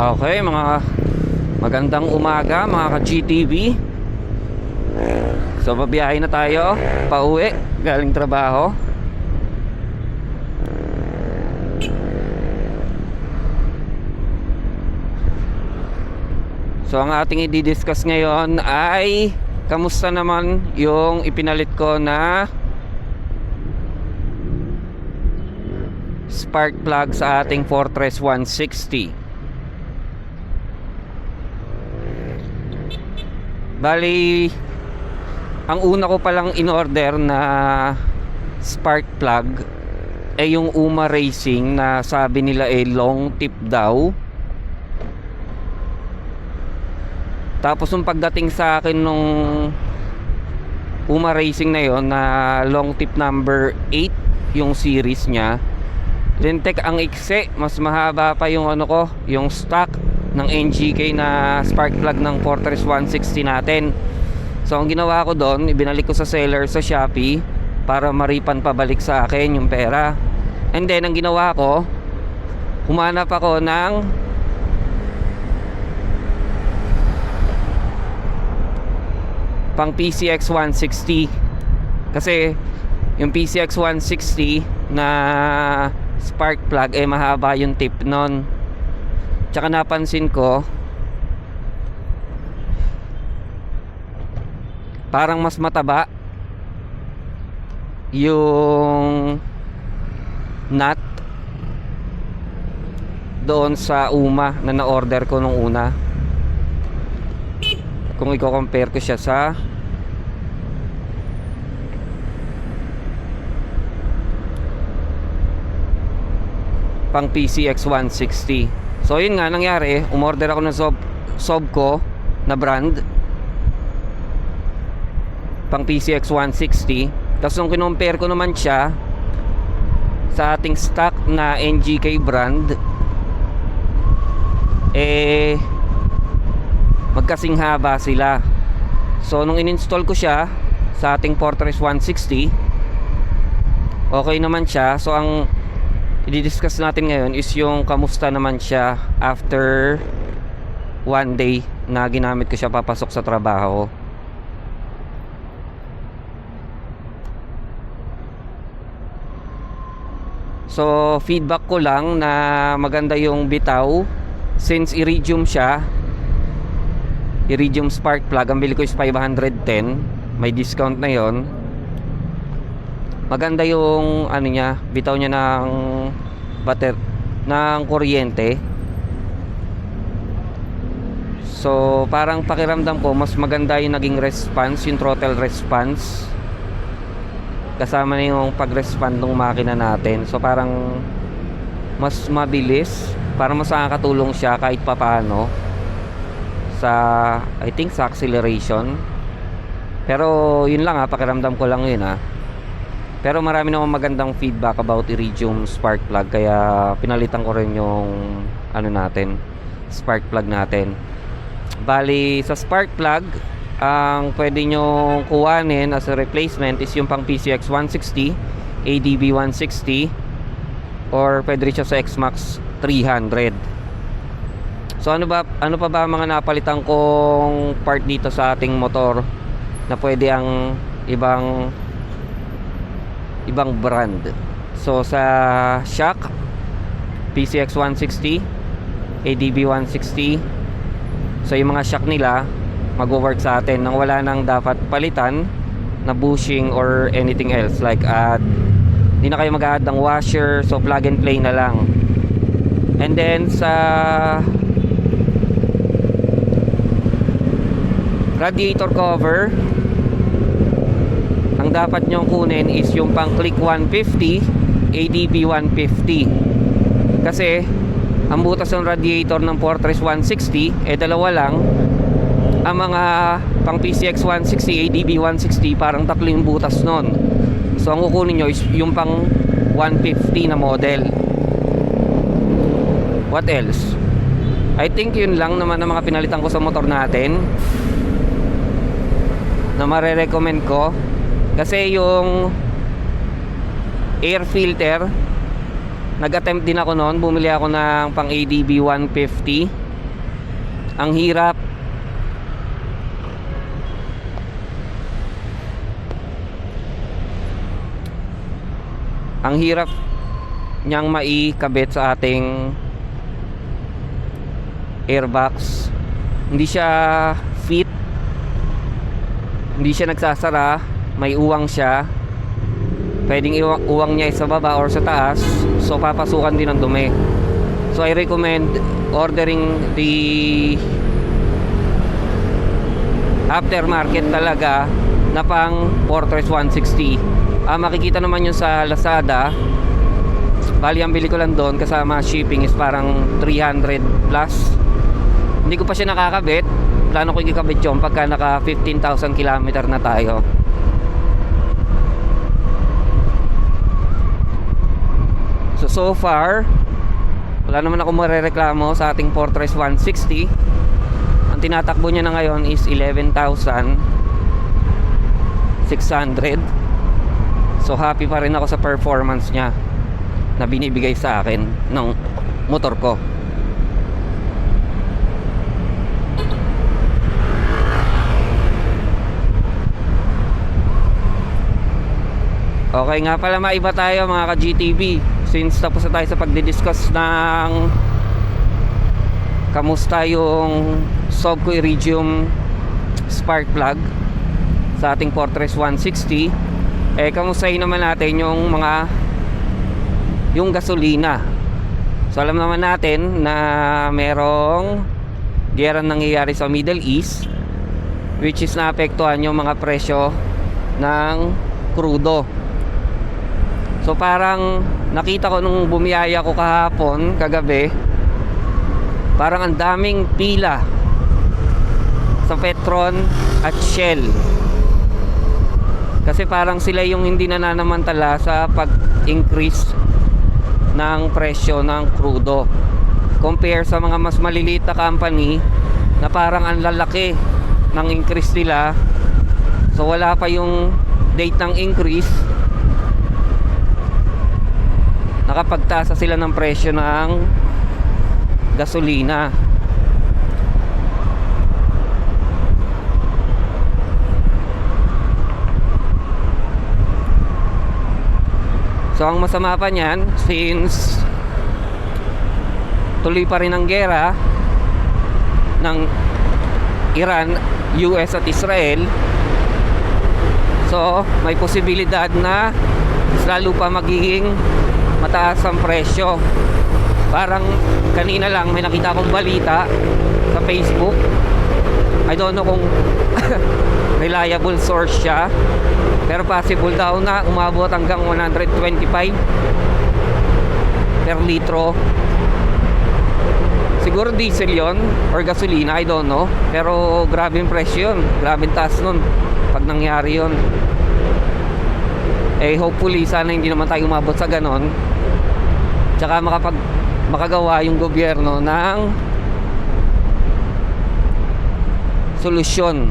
Okay, mga magandang umaga mga ka-GTV. So babiyahe na tayo pauwi galing trabaho. So ang ating i-discuss ngayon ay kamusta naman yung ipinalit ko na spark plug sa ating Fortress 160. Bali, ang una ko palang in-order na spark plug ay yung Uma Racing na sabi nila ay long tip daw. Tapos nung pagdating sa akin nung Uma Racing na yon na long tip number 8 yung series niya, Lintek ang ikse, mas mahaba pa yung ano ko, yung stock ng NGK na spark plug ng Fortress 160 natin. So ang ginawa ko doon, ibinalik ko sa seller sa Shopee para maripan pabalik sa akin yung pera. And then ang ginawa ko, humanap ako ng pang PCX 160. Kasi yung PCX 160 na spark plug eh mahaba yung tip nun. Tsaka napansin ko parang mas mataba yung nut doon sa Uma na na-order ko nung una. Kung i-compare ko siya sa pang PCX 160. So yun nga nangyari, umorder ako ng Sobco na brand pang PCX 160. Tapos nung kinompare ko naman siya sa ating stock na NGK brand, eh magkasing haba sila. So nung in-install ko siya sa ating Fortress 160, okay naman siya. So ang i-discuss natin ngayon is yung kamusta naman siya after one day na ginamit ko siya papasok sa trabaho. So feedback ko lang na maganda yung bitaw since iridium siya, iridium spark plug. Ang bili ko is 510, may discount na yon. Maganda yung ano niya, bitaw niya ng ng kuryente. So parang pakiramdam ko mas maganda yung naging response, yung throttle response, kasama na yung pag-respond ng makina natin. So parang mas mabilis, parang mas nakakatulong siya kahit papaano sa, I think, sa acceleration. Pero yun lang pakiramdam ko lang yun Pero marami namang magandang feedback about iridium spark plug, kaya pinalitan ko rin yung ano natin, spark plug natin. Bali sa spark plug, ang pwede nyo kuhanin as a replacement is yung pang PCX 160, ADB 160, or pwede rin siya sa XMAX 300. So ano pa ba mga napalitan kong part dito sa ating motor na pwede ang ibang brand. So sa shock, PCX 160, ADB 160. So yung mga shock nila mag-work sa atin nang wala nang dapat palitan na bushing or anything else, like hindi na kayo mag-add ng washer, so plug and play na lang. And then sa radiator cover, ang dapat nyong kunin is yung pang Click 150, ADB 150. Kasi ang butas ng radiator ng Fortress 160 dalawa lang. Ang mga pang PCX 160, ADB 160 parang tatlo yung butas nun. So ang kukunin nyo is yung pang 150 na model. What else? I think yun lang naman ang mga pinalitan ko sa motor natin na marerecommend ko. Kasi yung air filter, nag-attempt din ako noon. Bumili ako ng pang ADB 150 Ang hirap. Ang hirap niyang maikabit sa ating airbox. Hindi siya fit. Hindi siya nagsasara. May uwang siya. Pwedeng uwang niya sa baba or sa taas. So papasukan din ng dumi. So I recommend ordering the aftermarket talaga na pang Fortress 160. Makikita naman yun sa Lazada. Bali ang bili ko lang doon kasama shipping is parang 300 plus. Hindi ko pa siya nakakabit. Plano ko ikakabit yun pagka naka 15,000 kilometer na tayo. So far wala naman ako marereklamo sa ating Fortress 160. Ang tinatakbo niya na ngayon is 11,600. So happy pa rin ako sa performance niya na binibigay sa akin ng motor ko. Okay nga pala, maiba tayo mga ka-GTV. Since tapos na tayo sa pagdidiscuss ng kamusta yung Sobco Iridium spark plug sa ating Fortress 160, kamustahin naman natin yung gasolina. So alam naman natin na merong giyerang nangyayari sa Middle East, which is naapektuhan yung mga presyo ng krudo. So parang nakita ko nung bumiyaya ko kahapon, kagabi, parang ang daming pila sa Petron at Shell. Kasi parang sila yung hindi nananamantala sa pag-increase ng presyo ng crudo compare sa mga mas maliliit na company na parang ang lalaki ng increase nila. So wala pa yung date ng increase, nakapagtasa sila ng presyo ng gasolina. So ang masama pa niyan, since tuloy pa rin ang gera ng Iran, US at Israel, so may posibilidad na lalo pa magiging mataas ang presyo. Parang kanina lang may nakita akong balita sa Facebook, I don't know kung reliable source siya, pero possible daw na umabot hanggang 125 per litro. Siguro diesel yon or gasolina, I don't know. Pero grabe yung presyo yun, grabe yung taas nun pag nangyari yun. Hopefully sana hindi naman tayo umabot sa ganon. Tsaka makagawa yung gobyerno ng solusyon,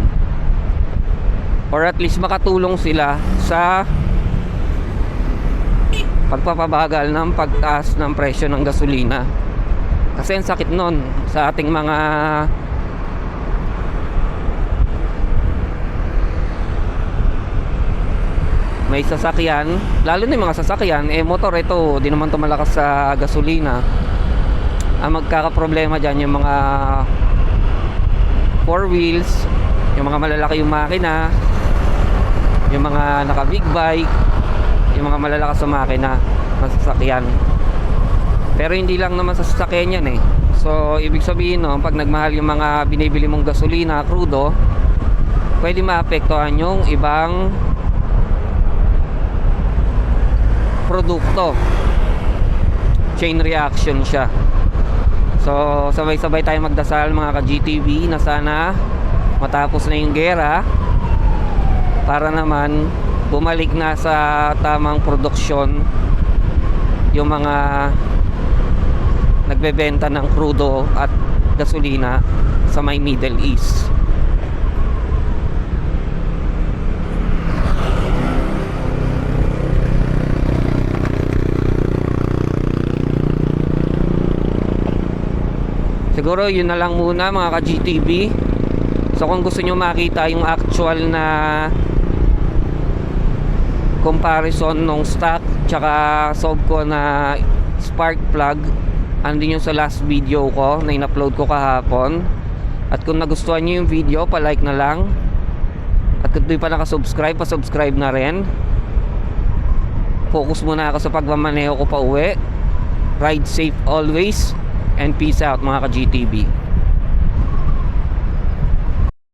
or at least makatulong sila sa pagpapabagal ng pagtaas ng presyo ng gasolina. Kasi ang sakit nun sa ating mga may sasakyan, lalo na yung mga sasakyan, motor ito, di naman tumalakas sa gasolina. Ang magkakaproblema dyan yung mga 4 wheels, yung mga malalaki yung makina, yung mga naka big bike, yung mga malalakas sa makina ng sasakyan. Pero hindi lang naman sa sasakyan yan So ibig sabihin pag nagmahal yung mga binibili mong gasolina, crudo, pwede maapektuhan yung ibang produkto. Chain reaction siya. So sabay-sabay tayo magdasal mga ka-GTV na sana matapos na yung gera para naman bumalik na sa tamang produksyon yung mga nagbebenta ng crudo at gasolina sa may Middle East. Siguro yun na lang muna mga ka-GTV. So kung gusto nyo makita yung actual na comparison nung stock tsaka Sobco na spark plug, andun yung sa last video ko na in-upload ko kahapon. At kung nagustuhan nyo yung video, pa-like na lang. At kung di pa nakasubscribe, pa-subscribe na rin. Focus muna ako sa pagmamaneho ko pa uwi. Ride safe always, and peace out mga ka-GTV.